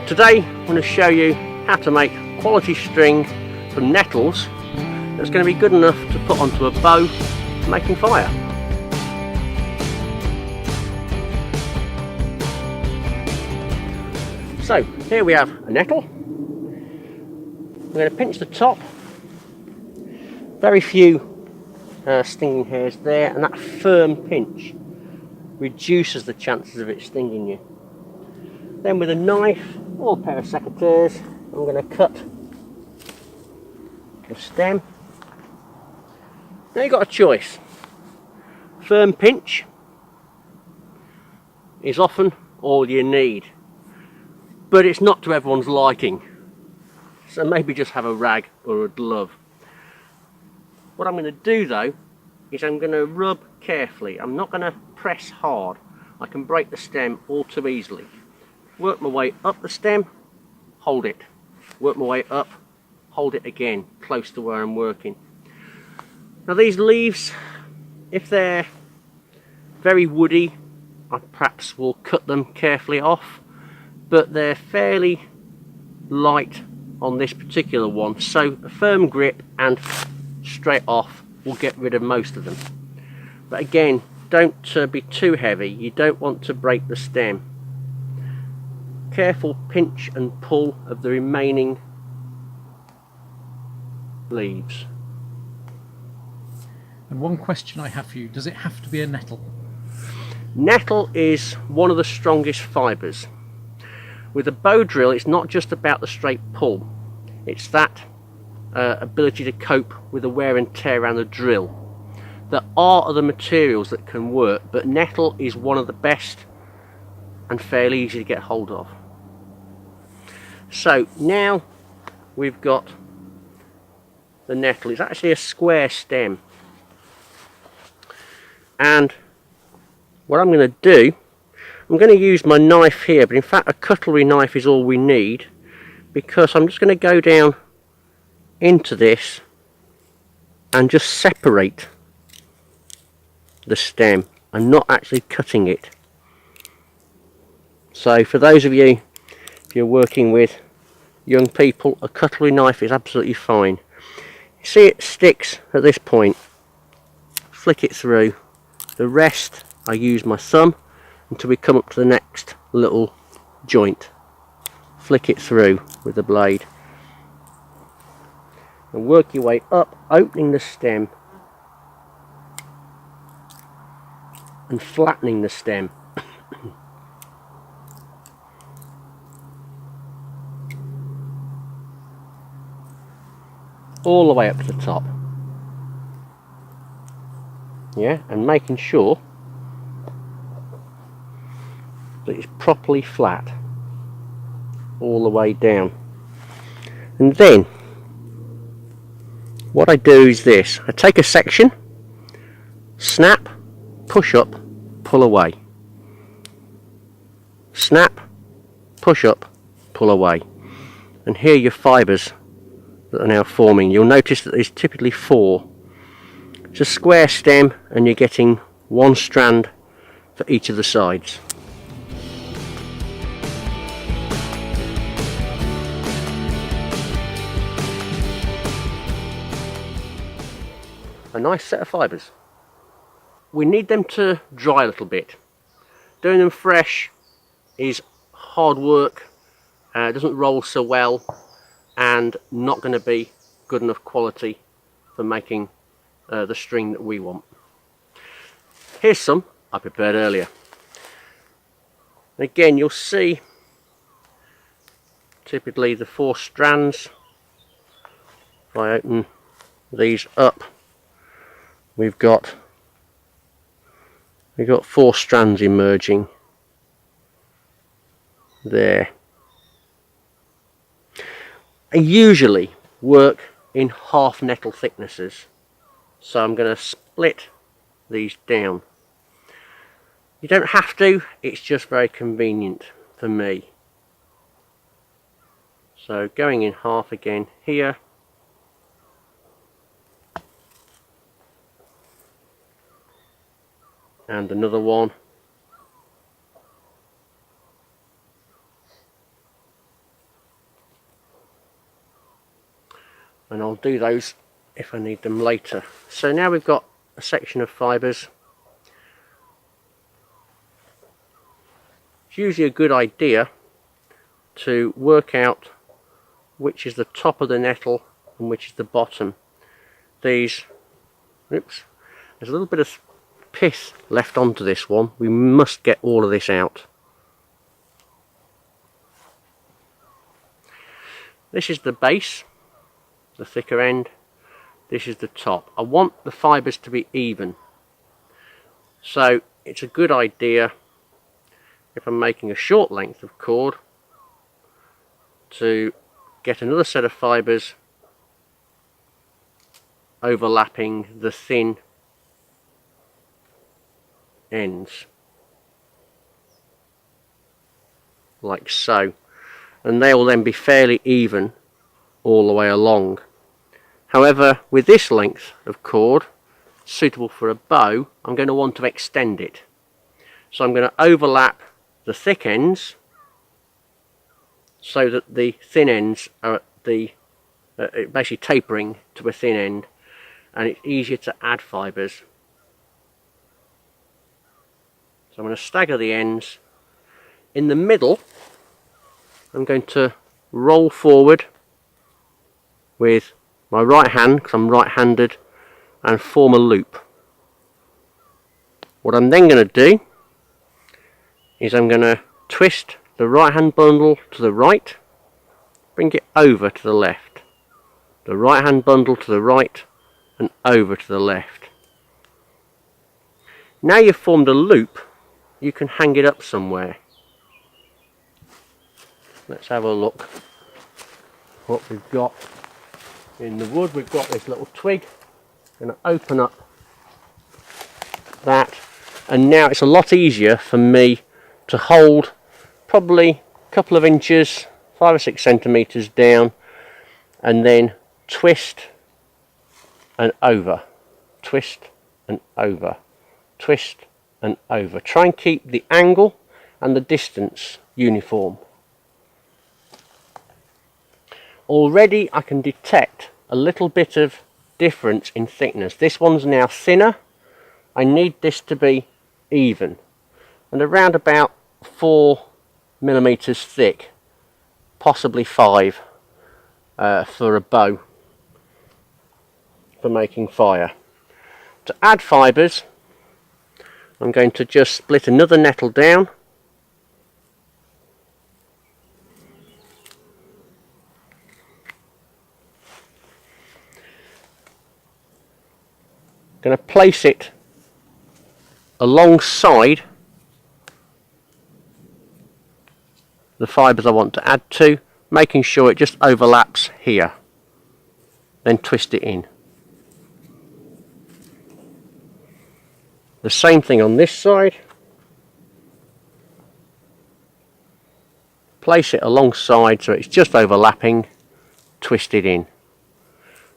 Today I'm going to show you how to make quality string from nettles that's going to be good enough to put onto a bow making fire. So here we have a nettle. I'm going to pinch the top. Very few stinging hairs there, and that firm pinch reduces the chances of it stinging you. Then with a knife or a pair of secateurs, I'm going to cut the stem. Now you've got a choice. Firm pinch is often all you need, but it's not to everyone's liking. So maybe just have a rag or a glove. What I'm going to do though is I'm going to rub carefully. I'm not going to press hard. I can break the stem all too easily. Work my way up the stem, hold it. Work my way up, hold it again, close to where I'm working. Now these leaves, if they're very woody, I perhaps will cut them carefully off, but they're fairly light on this particular one, so a firm grip and straight off will get rid of most of them. But again, don't be too heavy. You don't want to break the stem. Careful pinch and pull of the remaining leaves. And one question I have for you, does it have to be a nettle? Nettle is one of the strongest fibres. With a bow drill, it's not just about the straight pull, it's that ability to cope with the wear and tear around the drill. There are other materials that can work, but nettle is one of the best and fairly easy to get hold of. So now we've got the nettle. It's actually a square stem, and what I'm going to do, I'm going to use my knife here, but in fact a cutlery knife is all we need, because I'm just going to go down into this and just separate the stem. I'm not actually cutting it. So for those of you, if you're working with young people, a cutlery knife is absolutely fine. You see it sticks at this point, flick it through. The rest I use my thumb until we come up to the next little joint. Flick it through with the blade and work your way up, opening the stem and flattening the stem. All the way up to the top. Yeah, and making sure that it's properly flat all the way down. And then what I do is this: I take a section, snap, push up, pull away, snap, push up, pull away, and here are your fibres that are now forming. You'll notice that there's typically 4. It's a square stem and you're getting 1 strand for each of the sides. A nice set of fibres. We need them to dry a little bit. Doing them fresh is hard work, it doesn't roll so well, and not going to be good enough quality for making the string that we want. Here's some I prepared earlier. Again, you'll see typically the 4 strands. If I open these up, we've got 4 strands emerging there. I usually work in half nettle thicknesses, so I'm going to split these down. You don't have to, it's just very convenient for me. So going in half again here, and another one, and I'll do those if I need them later. So now we've got a section of fibres. It's usually a good idea to work out which is the top of the nettle and which is the bottom. These, oops, there's a little bit of pith left onto this one. We must get all of this out. This is the base, the thicker end. This is the top. I want the fibres to be even. So it's a good idea, if I'm making a short length of cord, to get another set of fibres overlapping the thin ends, like so, and they will then be fairly even all the way along. However, with this length of cord, suitable for a bow, I'm going to want to extend it. So I'm going to overlap the thick ends so that the thin ends are at the basically tapering to a thin end, and it's easier to add fibres. So I'm going to stagger the ends. In the middle, I'm going to roll forward with my right hand, because I'm right-handed, and form a loop. What I'm then going to do is I'm going to twist the right hand bundle to the right, bring it over to the left, the right hand bundle to the right and over to the left. Now you've formed a loop, you can hang it up somewhere. Let's have a look what we've got in the wood. We've got this little twig. I'm going to open up that, and now it's a lot easier for me to hold probably a couple of inches, 5 or 6 centimeters down, and then twist and over, twist and over, twist and over. Try and keep the angle and the distance uniform. Already I can detect a little bit of difference in thickness. This one's now thinner. I need this to be even, and around about 4 millimeters thick, possibly 5 for a bow for making fire. To add fibres, I'm going to just split another nettle down, going to place it alongside the fibres I want to add to, making sure it just overlaps here, then twist it in. The same thing on this side, place it alongside so it's just overlapping, twist it in.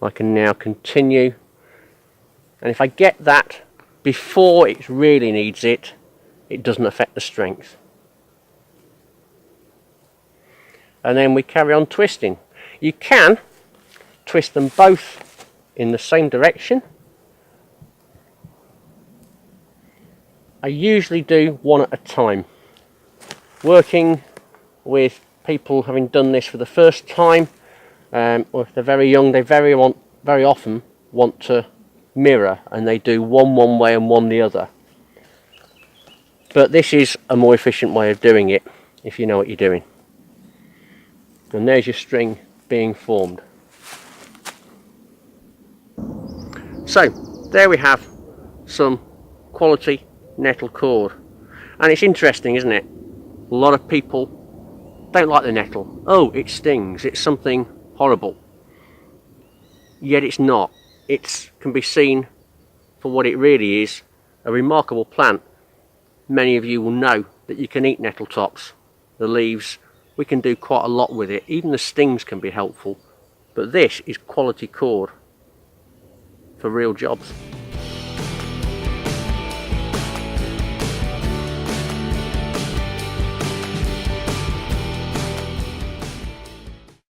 I can now continue, and if I get that before it really needs it, it doesn't affect the strength. And then we carry on twisting. You can twist them both in the same direction. I usually do one at a time. Working with people having done this for the first time, or if they're very young, they very often want to mirror, and they do one way and one the other. But this is a more efficient way of doing it if you know what you're doing. And there's your string being formed. So there we have some quality nettle cord, and it's interesting, isn't it? A lot of people don't like the nettle. Oh, it stings, it's something horrible. Yet it's not. It can be seen for what it really is, a remarkable plant. Many of you will know that you can eat nettle tops, the leaves. We can do quite a lot with it. Even the stings can be helpful. But this is quality cord for real jobs.